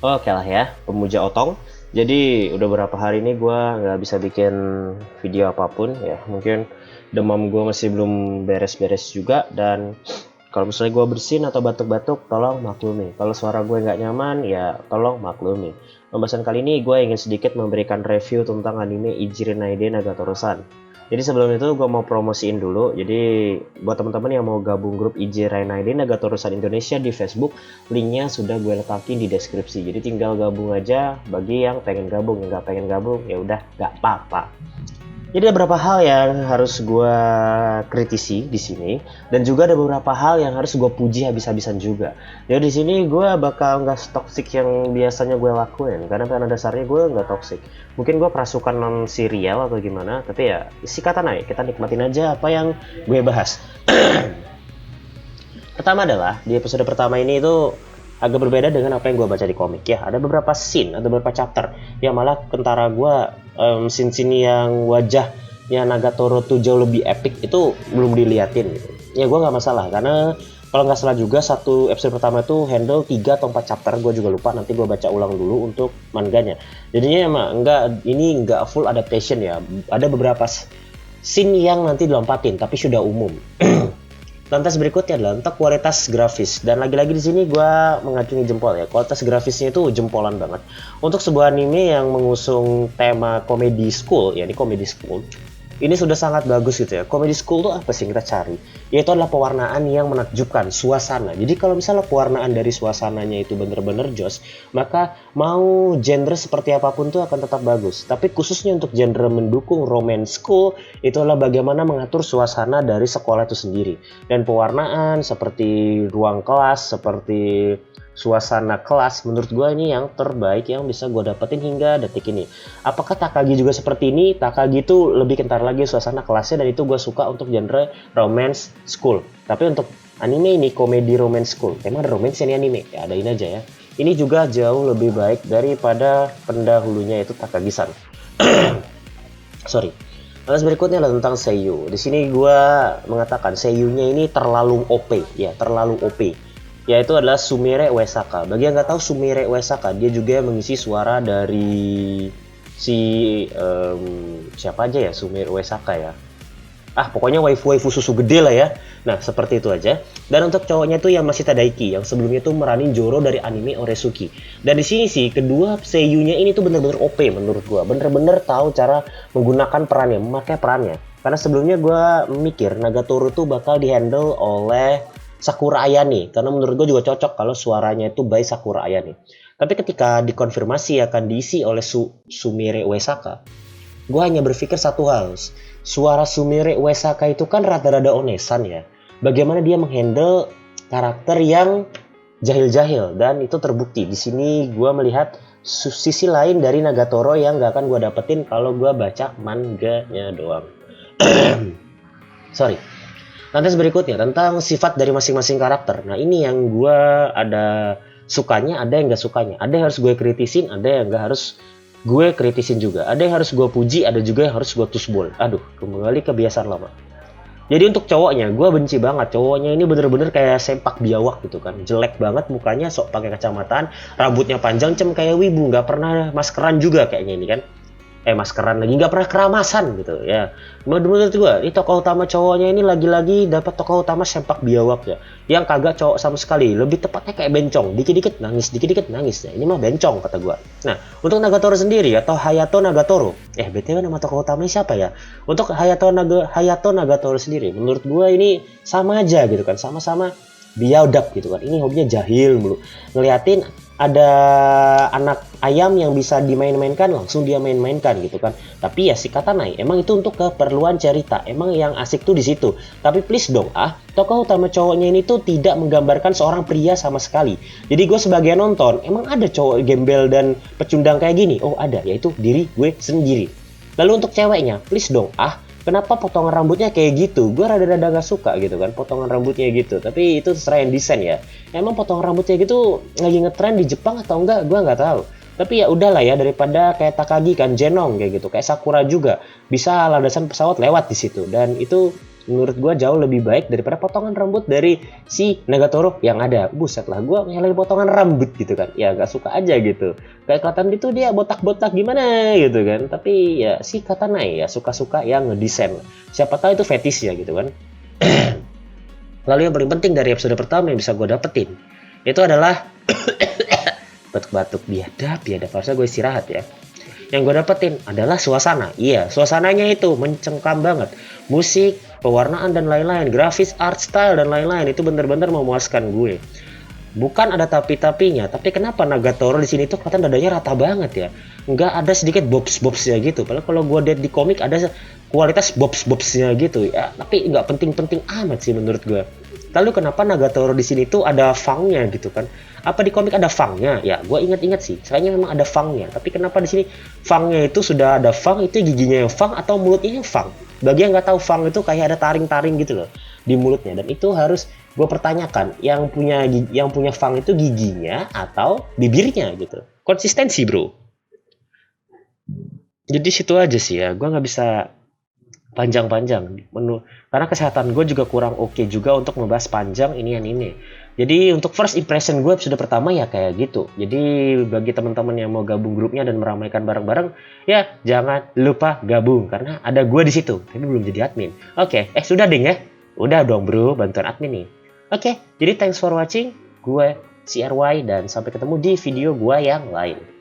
Oke lah ya, pemuja otong. Jadi udah beberapa hari ini gue nggak bisa bikin video apapun ya. Mungkin demam gue masih belum beres-beres juga. Dan kalau misalnya gue bersin atau batuk-batuk, tolong maklumi. Kalau suara gue nggak nyaman, ya tolong maklumi. Pembahasan kali ini gue ingin sedikit memberikan review tentang anime Ijiri Naide Nagatoro-san. Jadi sebelum itu gue mau promosiin dulu. Jadi buat teman-teman yang mau gabung grup Ijiri Naide Nagatoro-san Indonesia di Facebook, linknya sudah gue letakin di deskripsi. Jadi tinggal gabung aja. Bagi yang pengen gabung, yang nggak pengen gabung, ya udah nggak apa-apa. Jadi ada beberapa hal yang harus gue kritisi di sini, dan juga ada beberapa hal yang harus gue puji habis-habisan juga. Jadi di sini gue bakal nggak toxic yang biasanya gue lakuin, karena pada dasarnya gue nggak toxic. Mungkin gue kerasukan non serial atau gimana, tapi ya isi kata naik, kita nikmatin aja apa yang gue bahas. Pertama adalah di episode pertama ini itu agak berbeda dengan apa yang gue baca di komik ya. Ada beberapa scene, ada beberapa chapter yang malah kentara gue scene-scene yang wajahnya Nagatoro tuh jauh lebih epic itu belum diliatin gitu. Ya gue nggak masalah karena kalau nggak salah juga satu episode pertama itu handle 3 atau 4 chapter, gue juga lupa, nanti gue baca ulang dulu untuk manganya. Jadinya emang ini nggak full adaptation ya. Ada beberapa scene yang nanti dilompatin tapi sudah umum. Lantas berikutnya adalah untuk kualitas grafis, dan lagi-lagi di sini gue mengacungi jempol ya, kualitas grafisnya itu jempolan banget untuk sebuah anime yang mengusung tema comedy school ya. Ini comedy school ini sudah sangat bagus gitu ya. Comedy school tuh apa sih yang kita cari? Yaitu adalah pewarnaan yang menakjubkan, suasana. Jadi kalau misalnya pewarnaan dari suasananya itu bener-bener jos, maka mau genre seperti apapun tuh akan tetap bagus. Tapi khususnya untuk genre mendukung romance school, itu adalah bagaimana mengatur suasana dari sekolah itu sendiri. Dan pewarnaan seperti ruang kelas, seperti suasana kelas, menurut gue ini yang terbaik yang bisa gue dapetin hingga detik ini. Apakah Takagi juga seperti ini? Takagi itu lebih kentar lagi suasana kelasnya, dan itu gue suka untuk genre romance school. Tapi untuk anime ini komedi romance school, emang ada romance ini anime? Ya adain aja ya. Ini juga jauh lebih baik daripada pendahulunya, yaitu Takagi-san. Sorry. Lalu berikutnya adalah tentang Seiyu. Di sini gue mengatakan Seiyunya ini terlalu OP ya, terlalu OP. Yaitu adalah Sumire Uesaka. Bagi yang nggak tahu Sumire Uesaka, dia juga mengisi suara dari si siapa aja ya, Sumire Uesaka ya. Pokoknya waifu-waifu susu gede lah ya. Nah, seperti itu aja. Dan untuk cowoknya tuh yang masih Tadaiki, yang sebelumnya tuh meranin Joro dari anime Oresuki. Dan di sini sih kedua seiyunya ini tuh bener-bener OP menurut gua. Bener-bener tahu cara menggunakan perannya, memakai perannya. Karena sebelumnya gua mikir Nagatoro tuh bakal dihandle oleh Sakura Ayane, karena menurut gue juga cocok kalau suaranya itu by Sakura Ayane. Tapi ketika dikonfirmasi akan diisi oleh Sumire Uesaka, gue hanya berpikir satu hal. Suara Sumire Uesaka itu kan rada-rada onesan ya. Bagaimana dia menghandle karakter yang jahil-jahil, dan itu terbukti. Di sini gue melihat sisi lain dari Nagatoro yang gak akan gue dapetin kalau gue baca manganya doang. Sorry. Lantas berikutnya tentang sifat dari masing-masing karakter. Nah ini yang gue ada sukanya, ada yang gak sukanya. Ada yang harus gue kritisin, ada yang gak harus gue kritisin juga. Ada yang harus gue puji, ada juga yang harus gue tusbol. Aduh, kembali kebiasaan lama. Jadi untuk cowoknya, gue benci banget. Cowoknya ini bener-bener kayak sempak biawak gitu kan. Jelek banget mukanya, sok pakai kacamataan, rambutnya panjang cem kayak wibu, nggak pernah maskeran juga kayaknya ini kan. Maskeran lagi, nggak pernah keramasan gitu ya. Menurut gue ini tokoh utama cowoknya ini lagi-lagi dapat tokoh utama sempak biawak ya, yang kagak cowok sama sekali. Lebih tepatnya kayak bencong, dikit-dikit nangis ya. Ini mah bencong kata gue. Nah untuk Nagatoro sendiri atau Hayato Nagatoro, btw nama tokoh utamanya siapa ya? Untuk Hayato Nagatoro sendiri, menurut gue ini sama aja gitu kan, sama-sama biadab gitu kan. Ini hobinya jahil mulu, ngeliatin ada anak ayam yang bisa dimain-mainkan, langsung dia main-mainkan gitu kan. Tapi ya si Katanai emang itu untuk keperluan cerita, emang yang asik tuh di situ. Tapi please dong tokoh utama cowoknya ini tuh tidak menggambarkan seorang pria sama sekali. Jadi gue sebagai nonton, emang ada cowok gembel dan pecundang kayak gini? Oh ada, yaitu diri gue sendiri. Lalu untuk ceweknya, please dong kenapa potongan rambutnya kayak gitu? Gue rada-rada gak suka gitu kan, potongan rambutnya gitu. Tapi itu terserah yang desain ya. Emang potongan rambutnya gitu lagi ngetren di Jepang atau enggak? Gue nggak tahu. Tapi ya udahlah ya, daripada kayak Takagi kan, Jenong kayak gitu, kayak Sakura juga bisa landasan pesawat lewat di situ. Dan itu menurut gue jauh lebih baik daripada potongan rambut dari si Nagatoro yang ada. Buset lah, gue nyalain potongan rambut gitu kan, ya gak suka aja gitu, kayak kelihatan gitu dia botak-botak gimana gitu kan. Tapi ya si Katanai ya suka-suka yang ngedesain, siapa tahu itu fetish ya gitu kan. Lalu yang paling penting dari episode pertama yang bisa gue dapetin itu adalah batuk-batuk biadab harusnya gue istirahat ya. Yang gue dapetin adalah suasana. Iya, suasananya itu mencengkam banget. Musik, pewarnaan dan lain-lain, grafis, art style dan lain-lain itu bener-bener memuaskan gue. Bukan ada tapi-tapinya, tapi kenapa Nagatoro di sini tuh kelihatan dadanya rata banget ya. Nggak ada sedikit bobs-bobsnya gitu. Padahal kalau gue lihat di komik ada kualitas bobs-bobsnya gitu ya. Tapi nggak penting-penting amat sih menurut gue. Lalu kenapa Nagatoro di sini tuh ada fangnya gitu kan? Apa di komik ada fangnya? Ya, gue ingat-ingat sih. Kayaknya memang ada fangnya. Tapi kenapa di sini fangnya itu sudah ada fang? Itu giginya yang fang atau mulutnya yang fang? Bagi yang nggak tahu, fang itu kayak ada taring-taring gitu loh di mulutnya. Dan itu harus gue pertanyakan, yang punya fang itu giginya atau bibirnya gitu. Konsistensi bro. Jadi situ aja sih ya. Gue nggak bisa panjang-panjang karena kesehatan gue juga kurang oke juga untuk membahas panjang ini. Jadi untuk first impression gue episode pertama ya kayak gitu. Jadi bagi teman-teman yang mau gabung grupnya dan meramaikan bareng-bareng, ya jangan lupa gabung karena ada gue di situ tapi belum jadi admin. Oke, sudah ding ya. Udah dong bro, bantuan admin nih. Oke, jadi thanks for watching. Gue CRY dan sampai ketemu di video gue yang lain.